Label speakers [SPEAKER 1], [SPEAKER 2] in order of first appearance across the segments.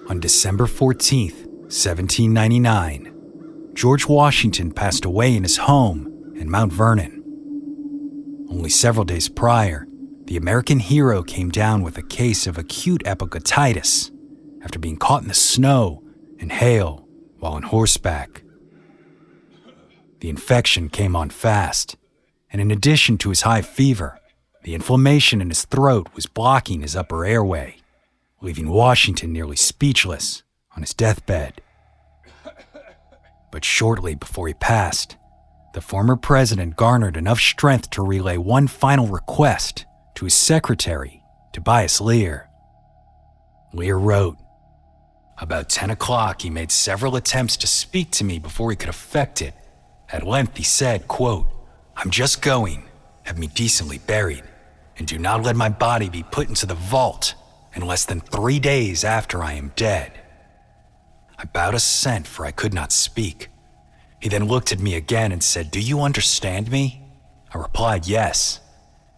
[SPEAKER 1] On December 14th, 1799, George Washington passed away in his home in Mount Vernon. Only several days prior, the American hero came down with a case of acute epiglottitis after being caught in the snow and hail while on horseback. The infection came on fast, and in addition to his high fever, the inflammation in his throat was blocking his upper airway, leaving Washington nearly speechless on his deathbed. But shortly before he passed, the former president garnered enough strength to relay one final request to his secretary, Tobias Lear. Lear wrote, "About 10 o'clock he made several attempts to speak to me before he could effect it. At length he said, quote, 'I'm just going, have me decently buried, and do not let my body be put into the vault in less than 3 days after I am dead.' I bowed assent, for I could not speak. He then looked at me again and said, 'Do you understand me?' I replied, 'Yes.'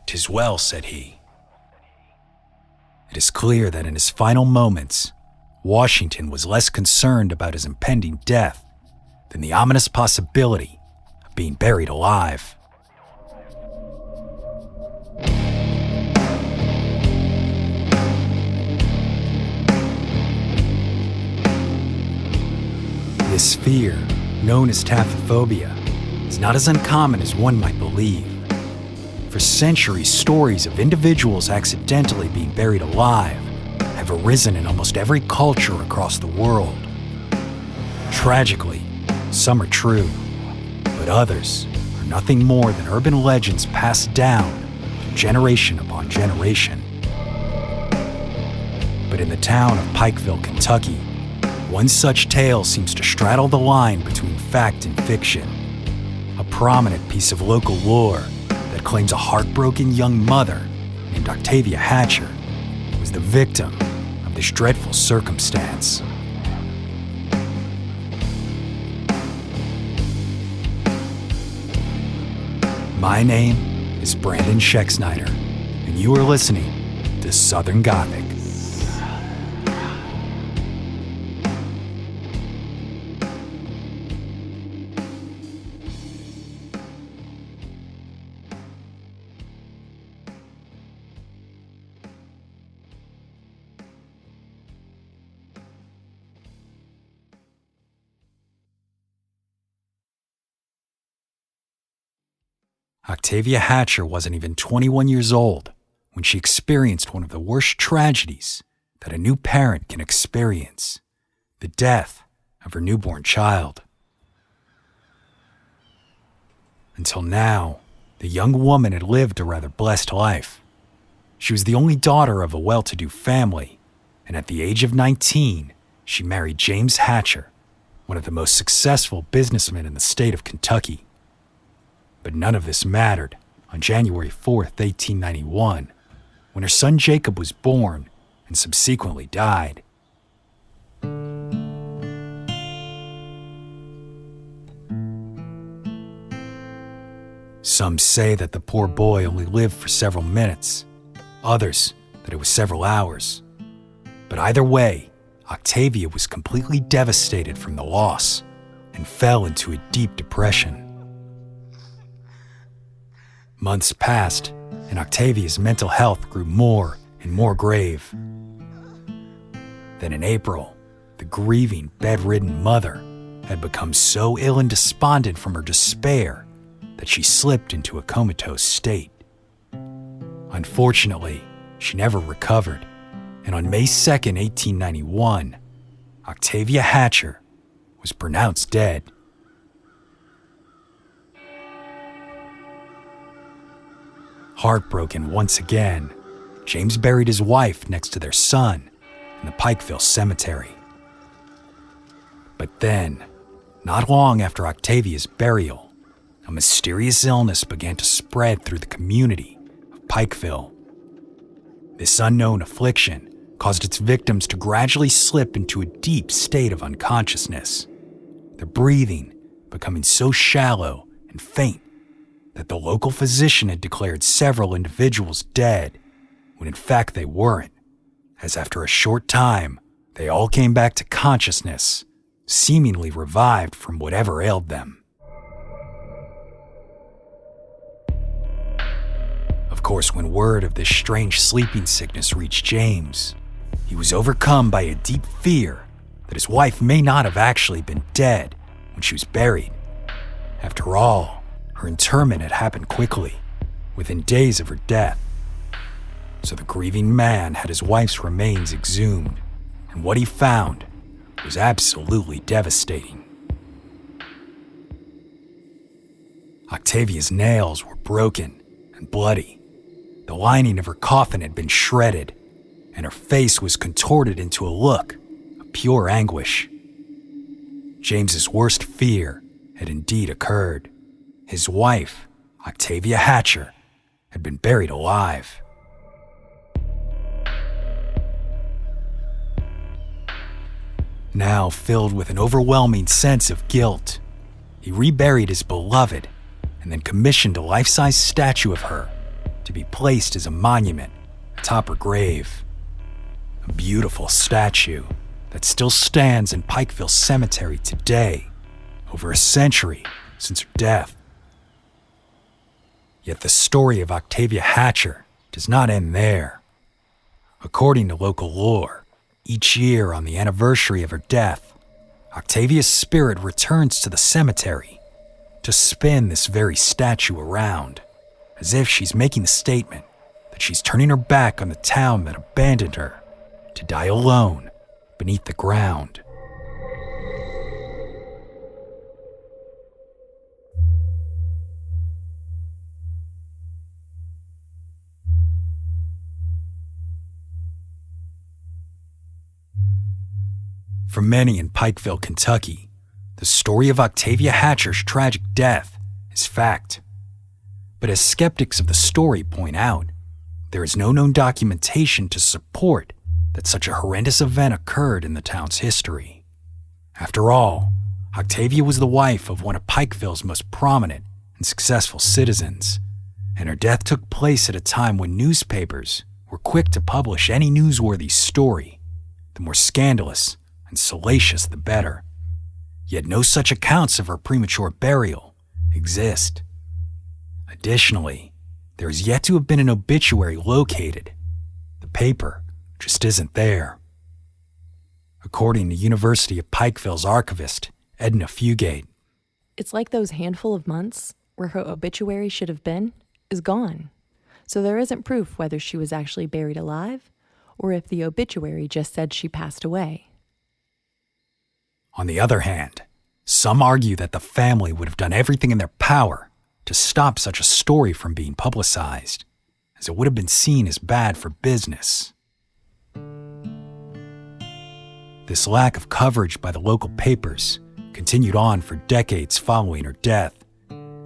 [SPEAKER 1] 'Tis well,' said he." It is clear that in his final moments, Washington was less concerned about his impending death than the ominous possibility of being buried alive. This fear, known as Tapophobia, is not as uncommon as one might believe. For centuries, stories of individuals accidentally being buried alive have arisen in almost every culture across the world. Tragically, some are true, but others are nothing more than urban legends passed down generation upon generation. But in the town of Pikeville, Kentucky, one such tale seems to straddle the line between fact and fiction. A prominent piece of local lore that claims a heartbroken young mother named Octavia Hatcher was the victim of this dreadful circumstance. My name is Brandon Schexnayder, and you are listening to Southern Gothic. Octavia Hatcher wasn't even 21 years old when she experienced one of the worst tragedies that a new parent can experience: the death of her newborn child. Until now, the young woman had lived a rather blessed life. She was the only daughter of a well-to-do family, and at the age of 19, she married James Hatcher, one of the most successful businessmen in the state of Kentucky. But none of this mattered on January 4th, 1891, when her son Jacob was born and subsequently died. Some say that the poor boy only lived for several minutes, others that it was several hours. But either way, Octavia was completely devastated from the loss and fell into a deep depression. Months passed, and Octavia's mental health grew more and more grave. Then in April, the grieving, bedridden mother had become so ill and despondent from her despair that she slipped into a comatose state. Unfortunately, she never recovered, and on May 2nd, 1891, Octavia Hatcher was pronounced dead. Heartbroken once again, James buried his wife next to their son in the Pikeville cemetery. But then, not long after Octavia's burial, a mysterious illness began to spread through the community of Pikeville. This unknown affliction caused its victims to gradually slip into a deep state of unconsciousness, their breathing becoming so shallow and faint that the local physician had declared several individuals dead, when in fact they weren't, as after a short time, They all came back to consciousness, seemingly revived from whatever ailed them. Of course, when word of this strange sleeping sickness reached James, he was overcome by a deep fear that his wife may not have actually been dead when she was buried. After all, her interment had happened quickly, within days of her death. So the grieving man had his wife's remains exhumed, and what he found was absolutely devastating. Octavia's nails were broken and bloody. The lining of her coffin had been shredded, and her face was contorted into a look of pure anguish. James's worst fear had indeed occurred. His wife, Octavia Hatcher, had been buried alive. Now filled with an overwhelming sense of guilt, he reburied his beloved and then commissioned a life-size statue of her to be placed as a monument atop her grave. A beautiful statue that still stands in Pikeville Cemetery today, over a century since her death. Yet the story of Octavia Hatcher does not end there. According to local lore, each year on the anniversary of her death, Octavia's spirit returns to the cemetery to spin this very statue around, as if she's making the statement that she's turning her back on the town that abandoned her to die alone beneath the ground. For many in Pikeville, Kentucky, the story of Octavia Hatcher's tragic death is fact. But as skeptics of the story point out, there is no known documentation to support that such a horrendous event occurred in the town's history. After all, Octavia was the wife of one of Pikeville's most prominent and successful citizens, and her death took place at a time when newspapers were quick to publish any newsworthy story. The more scandalous and salacious the better. Yet no such accounts of her premature burial exist. Additionally, there is yet to have been an obituary located. The paper just isn't there. According to University of Pikeville's archivist, Edna Fugate,
[SPEAKER 2] it's like those handful of months where her obituary should have been is gone. So there isn't proof whether she was actually buried alive or if the obituary just said she passed away.
[SPEAKER 1] On the other hand, some argue that the family would have done everything in their power to stop such a story from being publicized, as it would have been seen as bad for business. This lack of coverage by the local papers continued on for decades following her death,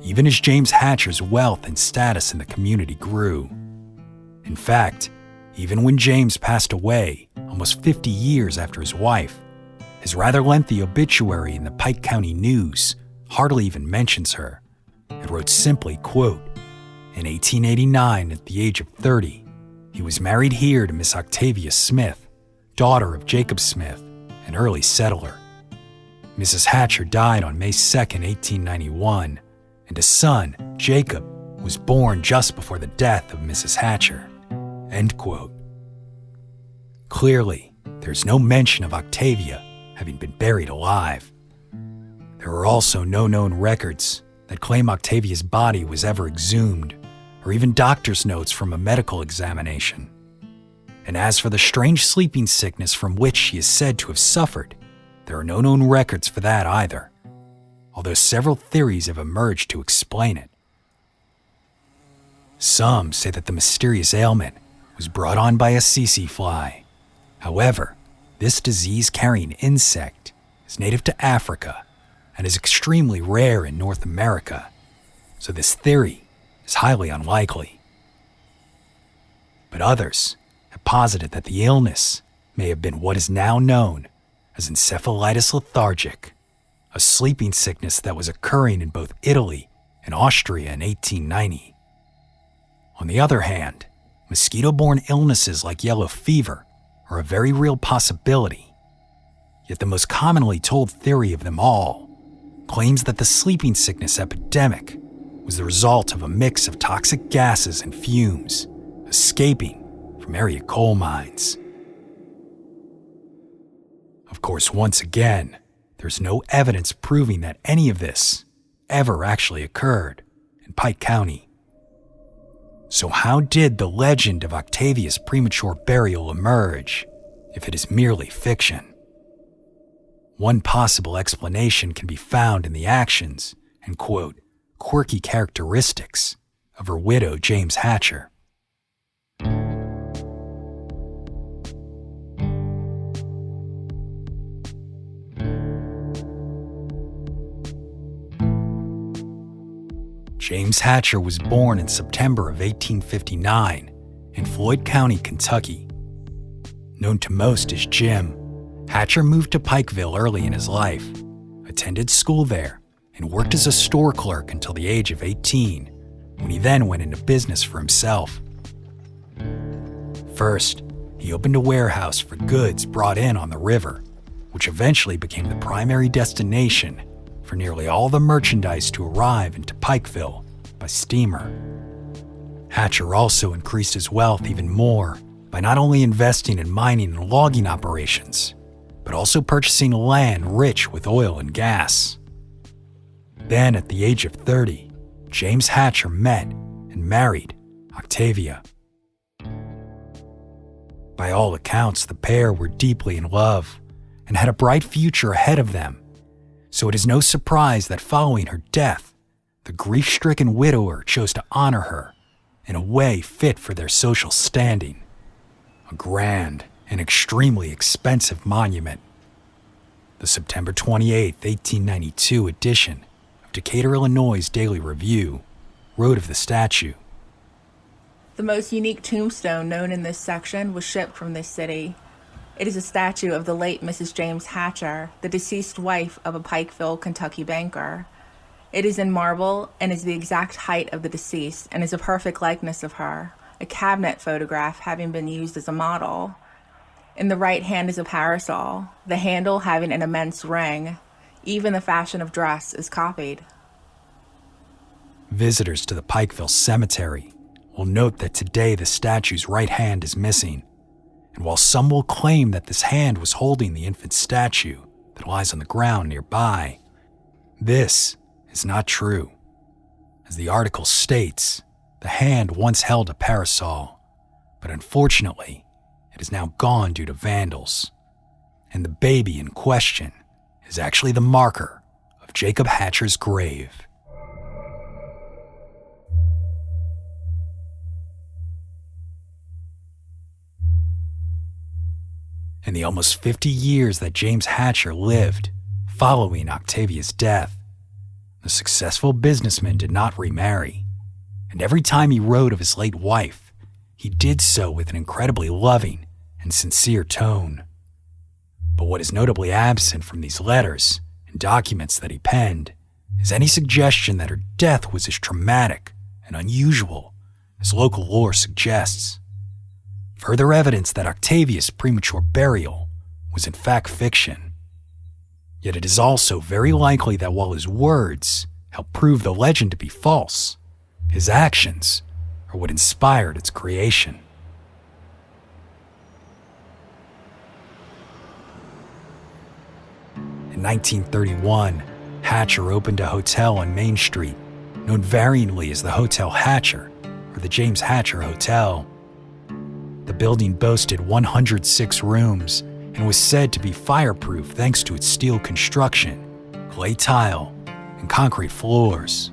[SPEAKER 1] even as James Hatcher's wealth and status in the community grew. In fact, even when James passed away almost 50 years after his wife, his rather lengthy obituary in the Pike County News hardly even mentions her. It wrote simply, quote, "In 1889, at the age of 30, he was married here to Miss Octavia Smith, daughter of Jacob Smith, an early settler. Mrs. Hatcher died on May 2nd, 1891, and a son, Jacob, was born just before the death of Mrs. Hatcher." End quote. Clearly, there's no mention of Octavia having been buried alive. There are also no known records that claim Octavia's body was ever exhumed, or even doctor's notes from a medical examination. And as for the strange sleeping sickness from which she is said to have suffered, there are no known records for that either, although several theories have emerged to explain it. Some say that the mysterious ailment was brought on by a tsetse fly. However, this disease-carrying insect is native to Africa and is extremely rare in North America, so this theory is highly unlikely. But others have posited that the illness may have been what is now known as encephalitis lethargic, a sleeping sickness that was occurring in both Italy and Austria in 1890. On the other hand, mosquito-borne illnesses like yellow fever are a very real possibility Yet the most commonly told theory of them all claims that the sleeping sickness epidemic was the result of a mix of toxic gases and fumes escaping from area coal mines. Of course, once again, there's no evidence proving that any of this ever actually occurred in Pike County. So how did the legend of Octavia's premature burial emerge if it is merely fiction? One possible explanation can be found in the actions and, quote, quirky characteristics of her widow, James Hatcher. James Hatcher was born in September of 1859 in Floyd County, Kentucky. Known to most as Jim, Hatcher moved to Pikeville early in his life, attended school there, and worked as a store clerk until the age of 18, when he then went into business for himself. First, he opened a warehouse for goods brought in on the river, which eventually became the primary destination for nearly all the merchandise to arrive into Pikeville by steamer. Hatcher also increased his wealth even more by not only investing in mining and logging operations, but also purchasing land rich with oil and gas. Then, at the age of 30, James Hatcher met and married Octavia. By all accounts, the pair were deeply in love and had a bright future ahead of them. So it is no surprise that following her death, the grief-stricken widower chose to honor her in a way fit for their social standing. A grand and extremely expensive monument. The September 28, 1892 edition of Decatur, Illinois' Daily Review wrote of the statue.
[SPEAKER 3] The most unique tombstone known in this section was shipped from this city. It is a statue of the late Mrs. James Hatcher, the deceased wife of a Pikeville, Kentucky banker. It is in marble and is the exact height of the deceased and is a perfect likeness of her, a cabinet photograph having been used as a model. In the right hand is a parasol, the handle having an immense ring. Even the fashion of dress is copied.
[SPEAKER 1] Visitors to the Pikeville Cemetery will note that today the statue's right hand is missing. And while some will claim that this hand was holding the infant statue that lies on the ground nearby, this is not true. As the article states, the hand once held a parasol, but unfortunately, it is now gone due to vandals. And the baby in question is actually the marker of Jacob Hatcher's grave. In the almost 50 years that James Hatcher lived following Octavia's death, the successful businessman did not remarry, and every time he wrote of his late wife, he did so with an incredibly loving and sincere tone. But what is notably absent from these letters and documents that he penned is any suggestion that her death was as traumatic and unusual as local lore suggests. Further evidence that Octavia's premature burial was in fact fiction. Yet it is also very likely that while his words help prove the legend to be false, his actions are what inspired its creation. In 1931, Hatcher opened a hotel on Main Street, known varyingly as the Hotel Hatcher or the James Hatcher Hotel. The building boasted 106 rooms and was said to be fireproof thanks to its steel construction, clay tile, and concrete floors.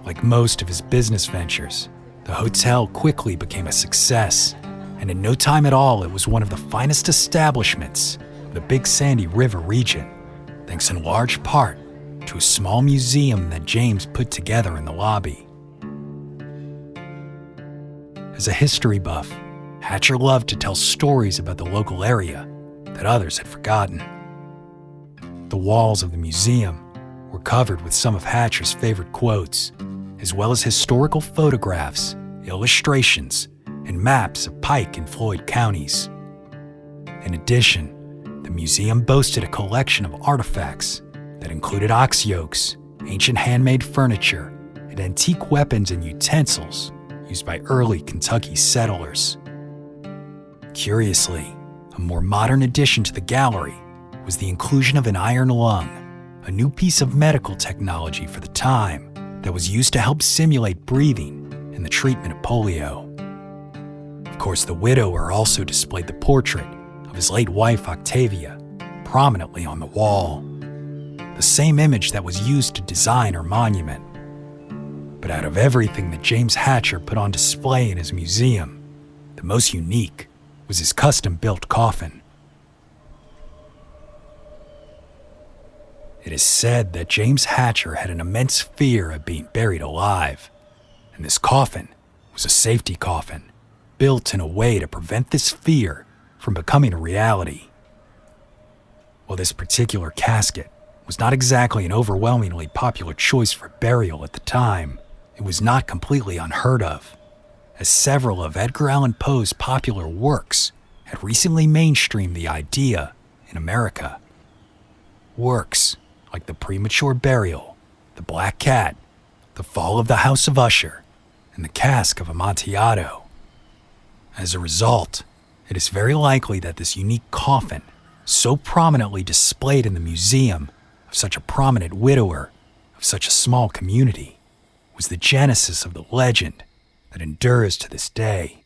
[SPEAKER 1] Like most of his business ventures, the hotel quickly became a success, and in no time at all it was one of the finest establishments of the Big Sandy River region, thanks in large part to a small museum that James put together in the lobby. As a history buff, Hatcher loved to tell stories about the local area that others had forgotten. The walls of the museum were covered with some of Hatcher's favorite quotes, as well as historical photographs, illustrations, and maps of Pike and Floyd counties. In addition, the museum boasted a collection of artifacts that included ox yokes, ancient handmade furniture, and antique weapons and utensils used by early Kentucky settlers. Curiously, a more modern addition to the gallery was the inclusion of an iron lung, a new piece of medical technology for the time that was used to help simulate breathing in the treatment of polio. Of course, the widower also displayed the portrait of his late wife Octavia prominently on the wall, the same image that was used to design her monument. But out of everything that James Hatcher put on display in his museum, the most unique was his custom-built coffin. It is said that James Hatcher had an immense fear of being buried alive, and this coffin was a safety coffin, built in a way to prevent this fear from becoming a reality. While this particular casket was not exactly an overwhelmingly popular choice for burial at the time, it was not completely unheard of, as several of Edgar Allan Poe's popular works had recently mainstreamed the idea in America. Works like The Premature Burial, The Black Cat, The Fall of the House of Usher, and The Cask of Amontillado. As a result, it is very likely that this unique coffin, so prominently displayed in the museum of such a prominent widower of such a small community, was the genesis of the legend that endures to this day.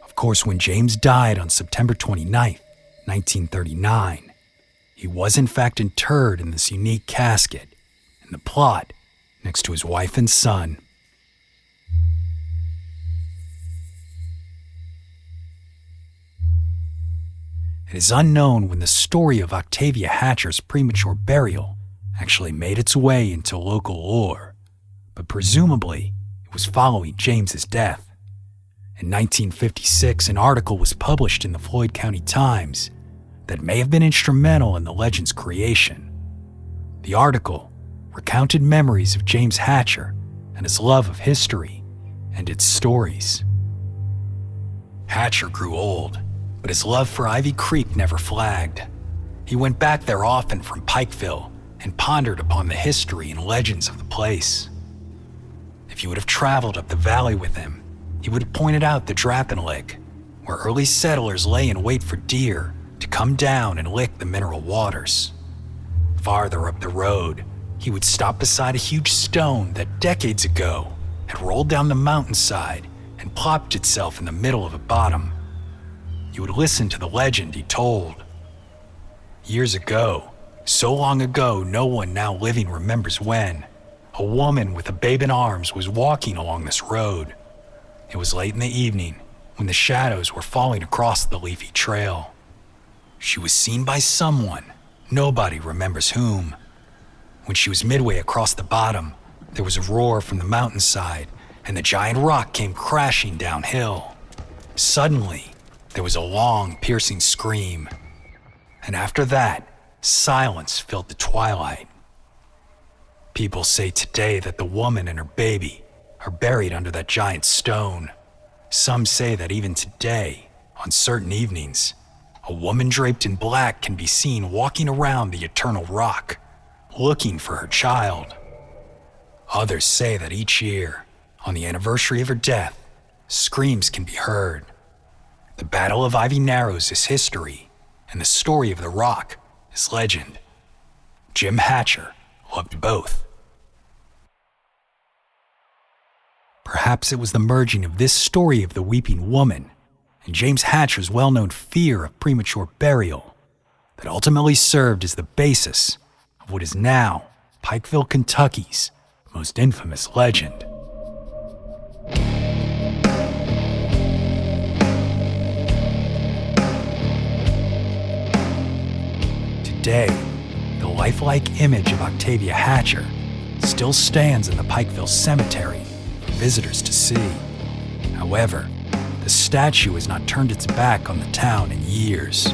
[SPEAKER 1] Of course, when James died on September 29th, 1939, he was in fact interred in this unique casket in the plot next to his wife and son. It is unknown when the story of Octavia Hatcher's premature burial actually made its way into local lore, but presumably it was following James's death. In 1956, an article was published in the Floyd County Times that may have been instrumental in the legend's creation. The article recounted memories of James Hatcher and his love of history and its stories. Hatcher grew old, but his love for Ivy Creek never flagged. He went back there often from Pikeville and pondered upon the history and legends of the place. If you would have traveled up the valley with him, he would have pointed out the Drappin Lick, where early settlers lay in wait for deer to come down and lick the mineral waters. Farther up the road, he would stop beside a huge stone that decades ago had rolled down the mountainside and plopped itself in the middle of a bottom. You would listen to the legend he told. Years ago, so long ago no one now living remembers when, a woman with a babe in arms was walking along this road. It was late in the evening when the shadows were falling across the leafy trail. She was seen by someone, nobody remembers whom. When she was midway across the bottom, there was a roar from the mountainside and the giant rock came crashing downhill. Suddenly, there was a long, piercing scream, and after that, silence filled the twilight. People say today that the woman and her baby are buried under that giant stone. Some say that even today, on certain evenings, a woman draped in black can be seen walking around the eternal rock, looking for her child. Others say that each year, on the anniversary of her death, screams can be heard. The Battle of Ivy Narrows is history, and the story of the rock is legend. Jim Hatcher loved both. Perhaps it was the merging of this story of the weeping woman and James Hatcher's well-known fear of premature burial that ultimately served as the basis of what is now Pikeville, Kentucky's most infamous legend. Today, the lifelike image of Octavia Hatcher still stands in the Pikeville Cemetery for visitors to see. However, the statue has not turned its back on the town in years.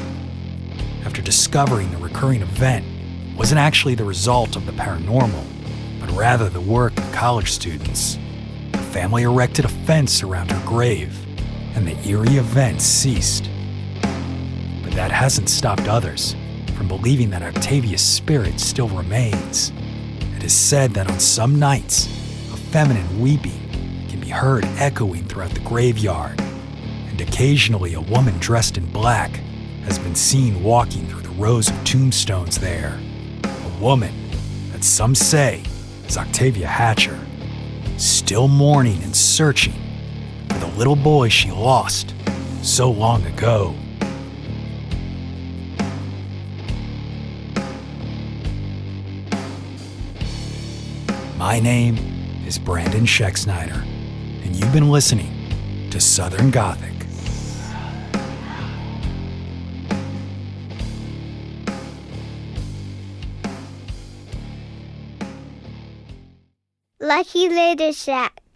[SPEAKER 1] After discovering the recurring event wasn't actually the result of the paranormal, but rather the work of college students, the family erected a fence around her grave, and the eerie events ceased. But that hasn't stopped others from believing that Octavia's spirit still remains. It is said that on some nights, a feminine weeping can be heard echoing throughout the graveyard, and occasionally a woman dressed in black has been seen walking through the rows of tombstones there. A woman that some say is Octavia Hatcher, still mourning and searching for the little boy she lost so long ago. My name is Brandon Schecksnyder, and you've been listening to Southern Gothic.
[SPEAKER 4] Lucky Later Shack.